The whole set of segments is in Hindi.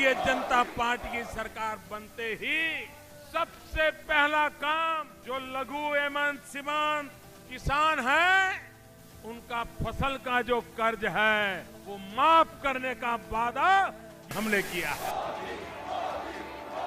भारतीय जनता पार्टी की सरकार बनते ही सबसे पहला काम जो लघु एवं सीमांत किसान है उनका फसल का जो कर्ज है वो माफ करने का वादा हमने किया है।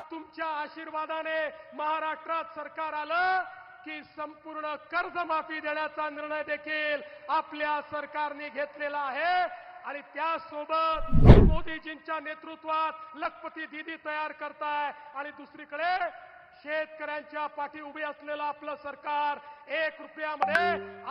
तुमच्या आशीर्वादाने महाराष्ट्रात सरकार आलं की संपूर्ण कर्जमाफी देण्याचा निर्णय देखील आपल्या सरकारने घेतलेला आहे आणि त्यासोबत मोदीजींच्या नेतृत्वात लखपती दीदी तयार करताय आणि दुसरीकडे शेतकऱ्यांच्या पाठी उभे असलेलं आपलं सरकार 1 रुपयामध्ये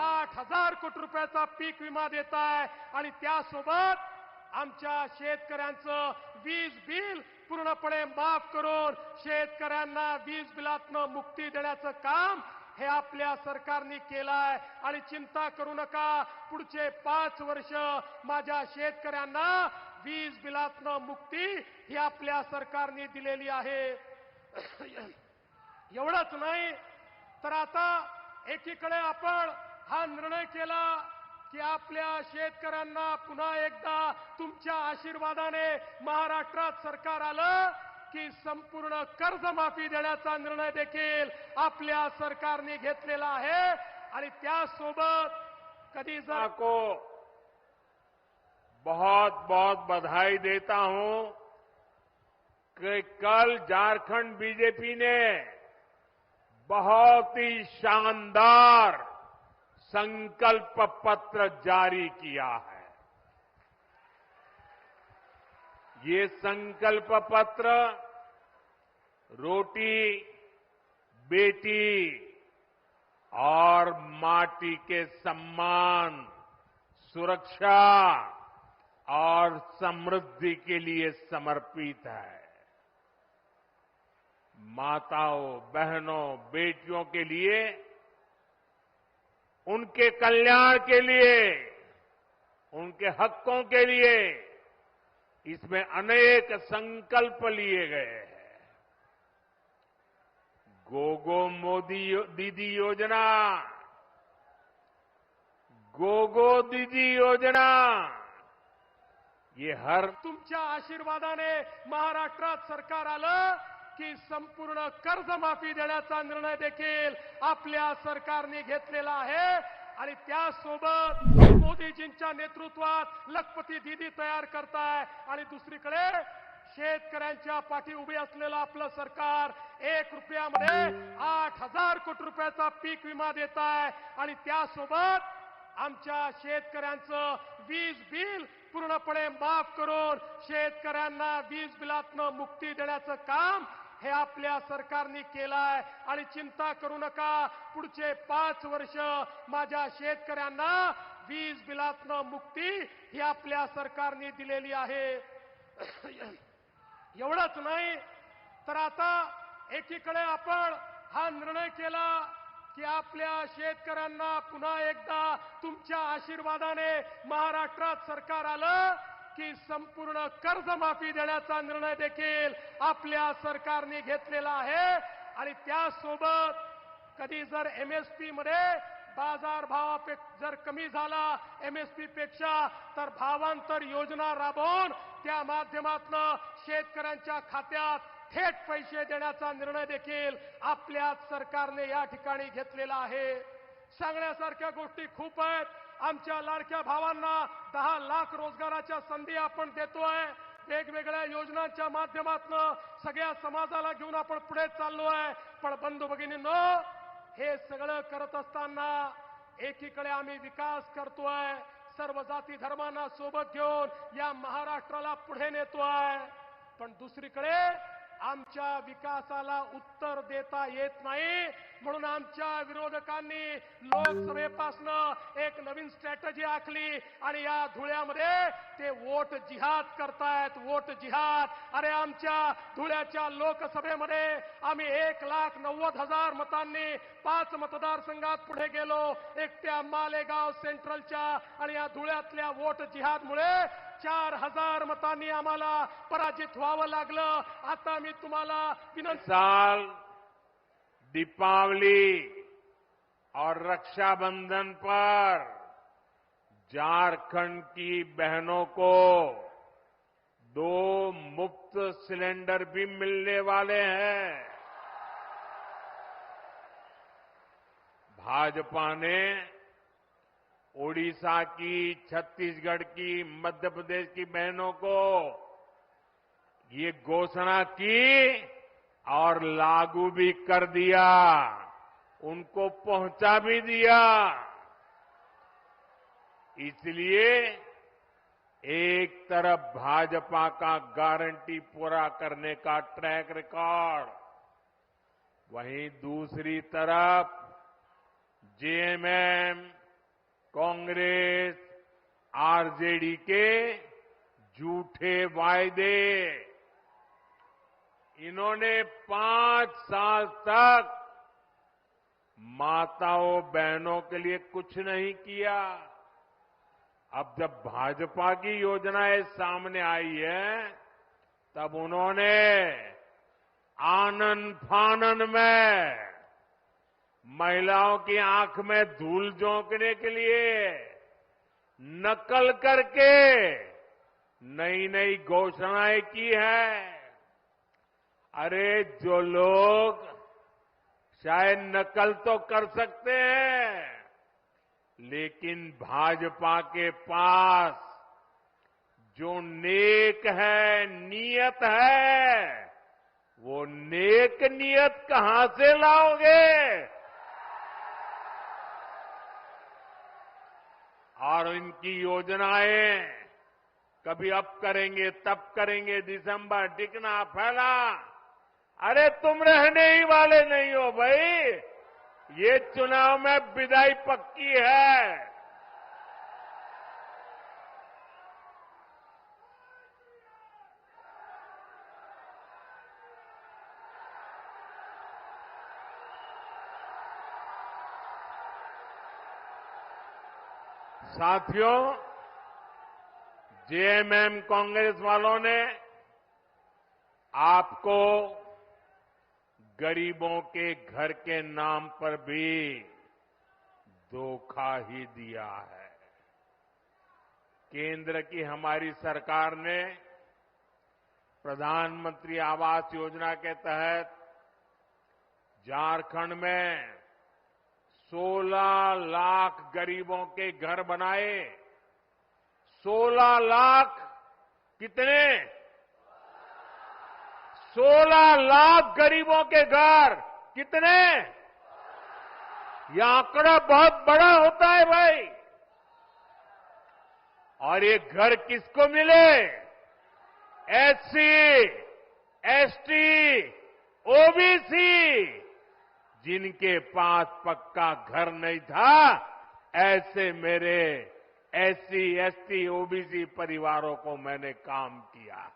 8,000 कोटी रुपयाचा पीक विमा देत आहे आणि त्यासोबत आमच्या शेतकऱ्यांचं वीज बिल पूर्णपणे माफ करून शेतकऱ्यांना वीज बिलातनं मुक्ती देण्याचं काम हे आपल्या सरकारने केलंय आणि चिंता करू नका पुढचे 5 वर्ष माझ्या शेतकऱ्यांना वीज बिलातनं मुक्ती ही आपल्या सरकारने दिलेली आहे। एवढंच नाही तर आता एकीकडे आपण हा निर्णय केला की आपल्या शेतकऱ्यांना पुन्हा एकदा तुमच्या आशीर्वादाने महाराष्ट्रात सरकार आलं की संपूर्ण कर्जमाफी देण्याचा निर्णय देखील आपल्या सरकारने घेतलेला आहे आणि त्यासोबत कधी जर को बहुत बहुत बधाई देता हूं कि कल झारखंड बीजेपी ने बहुत ही शानदार संकल्प पत्र जारी किया है। ये संकल्प पत्र रोटी बेटी और माटी के सम्मान सुरक्षा और समृद्धि के लिए समर्पित है। माताओं बहनों बेटियों के लिए उनके कल्याण के लिए उनके हकों के लिए इसमें अनेक संकल्प लिए गए हैं। गोगो मोदी दीदी योजना, गोगो दीदी योजना ये हर तुमच्या आशीर्वादाने महाराष्ट्रात सरकार आलं की संपूर्ण कर्जमाफी देण्याचा निर्णय देखील आपल्या सरकारने घेतलेला आहे आणि त्यासोबत मोदीजींच्या नेतृत्वात लखपती दीदी तयार करताय आणि दुसरीकडे शेतकऱ्यांच्या पाठी उभे असलेलं आपलं सरकार 1 रुपयामध्ये 8,000 कोटी रुपयाचा पीक विमा देत आहे आणि त्यासोबत आमच्या शेतकऱ्यांचं वीज बिल पूर्णपणे माफ करून शेतकऱ्यांना वीज बिलातनं मुक्ती देण्याचं काम हे आपल्या सरकारने केलंय आणि चिंता करू नका पुढचे 5 वर्ष माझ्या शेतकऱ्यांना वीज बिलातनं मुक्ती ही आपल्या सरकारने दिलेली आहे। एवढंच नाही तर आता एकीकडे आपण हा निर्णय केला की आपल्या शेतकऱ्यांना पुन्हा एकदा तुमच्या आशीर्वादाने महाराष्ट्रात सरकार आलं की संपूर्ण कर्जमाफी देण्याचा निर्णय देखील आपल्या सरकारने घेतलेला आहे आणि त्यासोबत कधी जर एमएसपी मध्ये बाजारभाव जर कमी झाला एमएसपी पेक्षा तर भावांतर योजना राबवून त्या माध्यमातून शेतकऱ्यांच्या खात्यात थेट पैसे देण्याचा निर्णय देखील आपल्या सरकारने या ठिकाणी घेतलेला आहे। सांगण्यासारख्या गोष्टी खूप आहेत। आमच्या लाडक्या भावांना 10 लाख रोजगाराच्या संधी आपण देतोय। वेगवेगळ्या योजनांच्या माध्यमातून सगळ्या समाजाला घेऊन आपण पुढे चाललोय। पण बंधू भगिनींनो हे सगळं करत असताना एकीकडे आम्ही विकास करतोय, सर्व जाती धर्मांना सोबत घेऊन या महाराष्ट्राला पुढे नेतोय, पण दुसरीकडे आमच्या विकासाला उत्तर देता येत नाही म्हणून आमच्या विरोधकांनी लोकसभेपासून एक नवीन स्ट्रॅटेजी आखली आणि या धुळ्यामध्ये ते वोट जिहाद करतायत। वोट जिहाद। अरे आमच्या धुळ्याच्या लोकसभेमध्ये आम्ही 1,90,000 मतांनी 5 मतदारसंघात पुढे गेलो। एकट्या मालेगाव सेंट्रलच्या आणि या धुळ्यातल्या वोट जिहादमुळे 4,000 मतांनी आम्हाला पराजित व्हावं लागलं। आता मी तुम्हाला विनंती साल दीपावली और रक्षाबंधन पर झारखंड की बहनों को 2 मुफ्त मुफ्त सिलेंडर भी मिलने वाले हैं। भाजपा ने ओडिशा की, छत्तीसगढ़ की, मध्य प्रदेश की बहनों को ये घोषणा की और लागू भी कर दिया, उनको पहुंचा भी दिया। इसलिए एक तरफ भाजपा का गारंटी पूरा करने का ट्रैक रिकॉर्ड, वहीं दूसरी तरफ जेएमएम, कांग्रेस, आरजेडी के झूठे वायदे। इन्होंने 5 साल तक माताओं बहनों के लिए कुछ नहीं किया। अब जब भाजपा की योजनाएं सामने आई है, तब उन्होंने आनन फानन में महिलाओं की आंख में धूल झोंकने के लिए नकल करके नई नई घोषणाएं की है। अरे जो लोग शायद नकल तो कर सकते हैं, लेकिन भाजपा के पास जो नेक है, नियत है, वो नेक नियत कहां से लाओगे? और इनकी योजनाएं कभी अब करेंगे, तब करेंगे, दिसंबर टिकना फैला। अरे तुम रहने ही वाले नहीं हो भाई, ये चुनाव में विदाई पक्की है। साथियों, जेएमएम कांग्रेस वालों ने आपको गरीबों के घर के नाम पर भी धोखा ही दिया है। केंद्र की हमारी सरकार ने प्रधानमंत्री आवास योजना के तहत झारखंड में 16 लाख गरीबों के घर बनाए। 16 लाख कितने? 16 लाख गरीबों के घर कितने? यह आंकड़ा बहुत बड़ा होता है भाई। और ये घर किसको मिले? एससी, एसटी, ओबीसी, जिनके पास पक्का घर नहीं था, ऐसे मेरे एससी, एसटी, ओबीसी परिवारों को मैंने काम किया।